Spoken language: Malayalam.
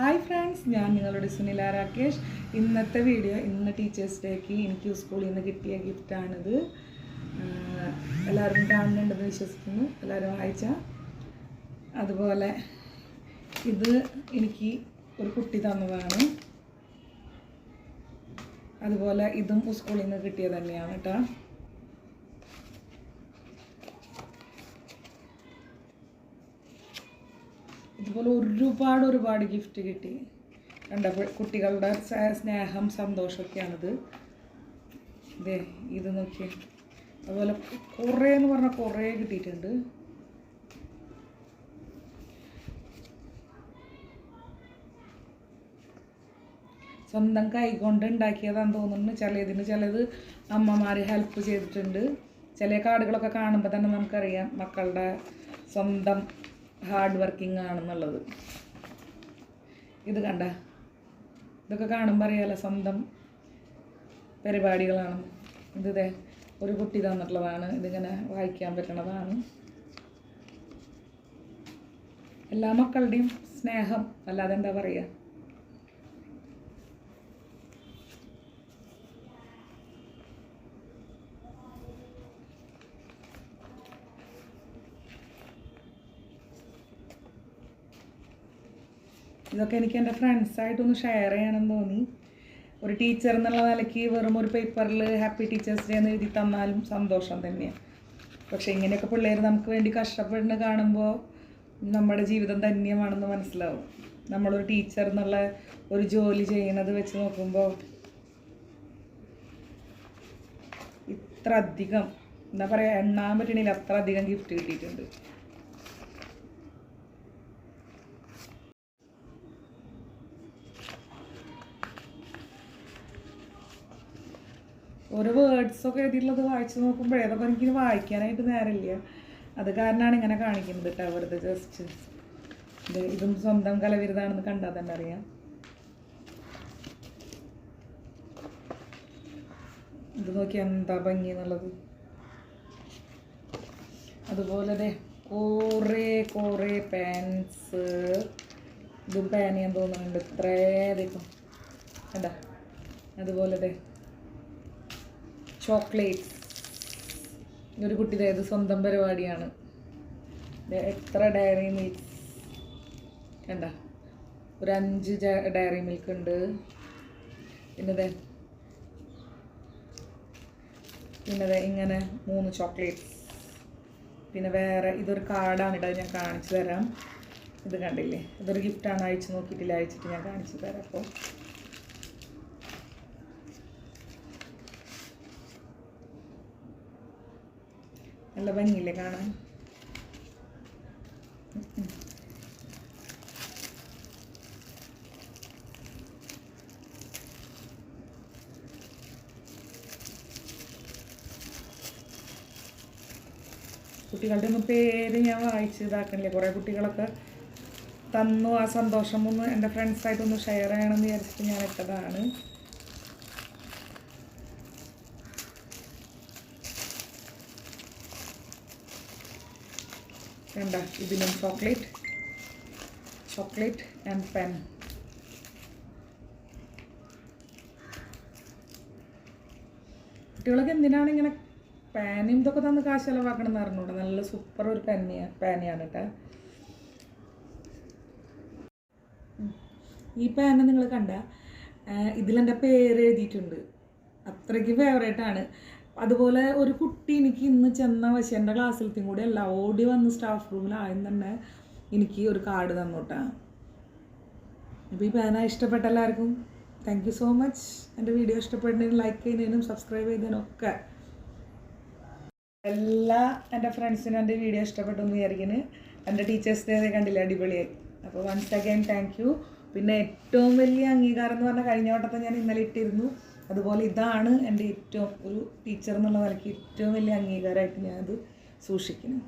ഹായ് ഫ്രണ്ട്സ്, ഞാൻ നിങ്ങളുടെ സുനില രാകേഷ്. ഇന്നത്തെ വീഡിയോ ഇന്ന് ടീച്ചേഴ്സ് ഡേക്ക് എനിക്ക് സ്കൂളിൽ നിന്ന് കിട്ടിയ ഗിഫ്റ്റാണിത്. എല്ലാവരും കാണുന്നുണ്ടെന്ന് വിശ്വസിക്കുന്നു. എല്ലാവരും വായിച്ചാൽ. അതുപോലെ ഇത് എനിക്ക് ഒരു കുട്ടി തന്നതാണ്. അതുപോലെ ഇതും സ്കൂളിൽ നിന്ന് കിട്ടിയത് തന്നെയാണ് കേട്ടോ. ഇതുപോലെ ഒരുപാട് ഗിഫ്റ്റ് കിട്ടി. കണ്ടപ്പോൾ കുട്ടികളുടെ സ്നേഹം സന്തോഷമൊക്കെയാണിത്. ഇതേ ഇത് നോക്കി. അതുപോലെ കുറേ എന്ന് പറഞ്ഞാൽ കുറേ കിട്ടിയിട്ടുണ്ട്. സ്വന്തം കൈകൊണ്ട് ഉണ്ടാക്കിയതാണെന്ന് തോന്നുന്നു. ചിലത് അമ്മമാർ ഹെൽപ്പ് ചെയ്തിട്ടുണ്ട്. ചില കാർഡുകളൊക്കെ കാണുമ്പോൾ തന്നെ നമുക്കറിയാം മക്കളുടെ സ്വന്തം ഹാർഡ് വർക്കിംഗ് ആണെന്നുള്ളത്. ഇത് കണ്ട, ഇതൊക്കെ കാണുമ്പോൾ അറിയാലോ സ്വന്തം പരിപാടികളാണ്. ഇതേ ഒരു കുട്ടി തന്നിട്ടുള്ളതാണ്. ഇതിങ്ങനെ വായിക്കാൻ പറ്റണതാണ്. എല്ലാ മക്കളുടെയും സ്നേഹം, അല്ലാതെ എന്താ പറയുക. ഇതൊക്കെ എനിക്ക് എൻ്റെ ഫ്രണ്ട്സായിട്ടൊന്ന് ഷെയർ ചെയ്യണമെന്ന് തോന്നി. ഒരു ടീച്ചർ എന്നുള്ള നിലയ്ക്ക് വെറും ഒരു പേപ്പറിൽ ഹാപ്പി ടീച്ചേഴ്സ് ഡേ എന്ന് എഴുതി തന്നാലും സന്തോഷം തന്നെയാണ്. പക്ഷേ ഇങ്ങനെയൊക്കെ പിള്ളേർ നമുക്ക് വേണ്ടി കഷ്ടപ്പെടുന്ന കാണുമ്പോൾ നമ്മുടെ ജീവിതം ധന്യമാണെന്ന് മനസ്സിലാവും. നമ്മളൊരു ടീച്ചർ എന്നുള്ള ഒരു ജോലി ചെയ്യണത് വെച്ച് നോക്കുമ്പോൾ ഇത്ര അധികം എന്താ പറയുക, എണ്ണാൻ പറ്റണില്ല, അത്ര അധികം ഗിഫ്റ്റ് കിട്ടിയിട്ടുണ്ട്. ഓരോ വേർഡ്സൊക്കെ എഴുതിയിട്ടുള്ളത് വായിച്ച് നോക്കുമ്പോൾ ഏതൊക്കെ എനിക്ക് വായിക്കാനായിട്ട് നേരമില്ല. അത് കാരണമാണ് ഇങ്ങനെ കാണിക്കുന്നത് കേട്ടോ. വെറുതെ ജസ്റ്റ് ഇതും സ്വന്തം കലവിരുതാണെന്ന് കണ്ടാൽ തന്നെ അറിയാം. ഇത് നോക്കി എന്താ ഭംഗി എന്നുള്ളത്. അതുപോലെ കുറേ പെൻസ്, ഇതും പേന ഞാൻ തോന്നുന്നുണ്ട്. ഇത്രയധികം എന്താ. അതുപോലെ ചോക്ലേറ്റ്സ്. ഒരു കുട്ടിയുടേത് സ്വന്തം പരിപാടിയാണ്. എത്ര ഡയറി മിൽക്ക് കണ്ട, ഒരു 5 ഡയറി മിൽക്ക് ഉണ്ട്. പിന്നെ ഇങ്ങനെ 3 ചോക്ലേറ്റ്സ്. പിന്നെ വേറെ ഇതൊരു കാർഡാണ് കേട്ടോ. ഞാൻ കാണിച്ചു തരാം. ഇത് കണ്ടില്ലേ, ഇതൊരു ഗിഫ്റ്റാണ്. അയച്ചു നോക്കിയിട്ടില്ല, അയച്ചിട്ട് ഞാൻ കാണിച്ചു തരാം. അപ്പോൾ നല്ല ഭംഗിയില്ലേ കാണാൻ. കുട്ടികളുടെ ഒന്നും പേര് ഞാൻ വായിച്ച് ഇതാക്കണില്ലേ. കുറേ കുട്ടികളൊക്കെ തന്നു. ആ സന്തോഷം ഒന്ന് എൻ്റെ ഫ്രണ്ട്സായിട്ടൊന്ന് ഷെയർ ചെയ്യണമെന്ന് വിചാരിച്ചിട്ട് ഞാൻ ഇട്ടതാണ്. കണ്ട, ഇതിലും ചോക്ലേറ്റ് ആൻഡ് പെൻ. കുട്ടികളൊക്കെ എന്തിനാണ് ഇങ്ങനെ പേനയും ഇതൊക്കെ തന്ന് കാശ് ചിലവാക്കണമെന്ന് അറിഞ്ഞൂടെ. നല്ല സൂപ്പർ ഒരു പേനയാണ് കേട്ടോ. ഈ പേന നിങ്ങൾ കണ്ട, ഇതിലെൻ്റെ പേര് എഴുതിയിട്ടുണ്ട്. അത്രയ്ക്ക് ഫേവറേറ്റാണ്. അതുപോലെ ഒരു കുട്ടി എനിക്ക് ഇന്ന് ചെന്ന വശം എൻ്റെ ക്ലാസ്സിലത്തെയും കൂടി അല്ല, ഓടി വന്ന് സ്റ്റാഫ് റൂമിലായും തന്നെ എനിക്ക് ഒരു കാർഡ് തന്നോട്ടാ. അപ്പോൾ ഈ പേന ഇഷ്ടപ്പെട്ട എല്ലാവർക്കും താങ്ക് യു സോ മച്ച്. എൻ്റെ വീഡിയോ ഇഷ്ടപ്പെടുന്നതിനും ലൈക്ക് ചെയ്യുന്നതിനും സബ്സ്ക്രൈബ് ചെയ്യുന്നതിനും ഒക്കെ എല്ലാ എൻ്റെ ഫ്രണ്ട്സിനും എൻ്റെ വീഡിയോ ഇഷ്ടപ്പെട്ടു എന്ന് വിചാരിക്കുന്നു. എൻ്റെ ടീച്ചേഴ്സ് ഡേ കണ്ടില്ല, അടിപൊളിയായി. അപ്പോൾ വൺസ് അഗൈൻ താങ്ക് യു. പിന്നെ ഏറ്റവും വലിയ അംഗീകാരം എന്ന് പറഞ്ഞാൽ കഴിഞ്ഞ വട്ടത്തെ ഞാൻ ഇന്നലെ ഇട്ടിരുന്നു. അതുപോലെ ഇതാണ് എൻ്റെ ഏറ്റവും ഒരു ടീച്ചർ എന്നുള്ള നിലയ്ക്ക് ഏറ്റവും വലിയ അംഗീകാരമായിട്ട് ഞാനത് സൂക്ഷിക്കുന്നു.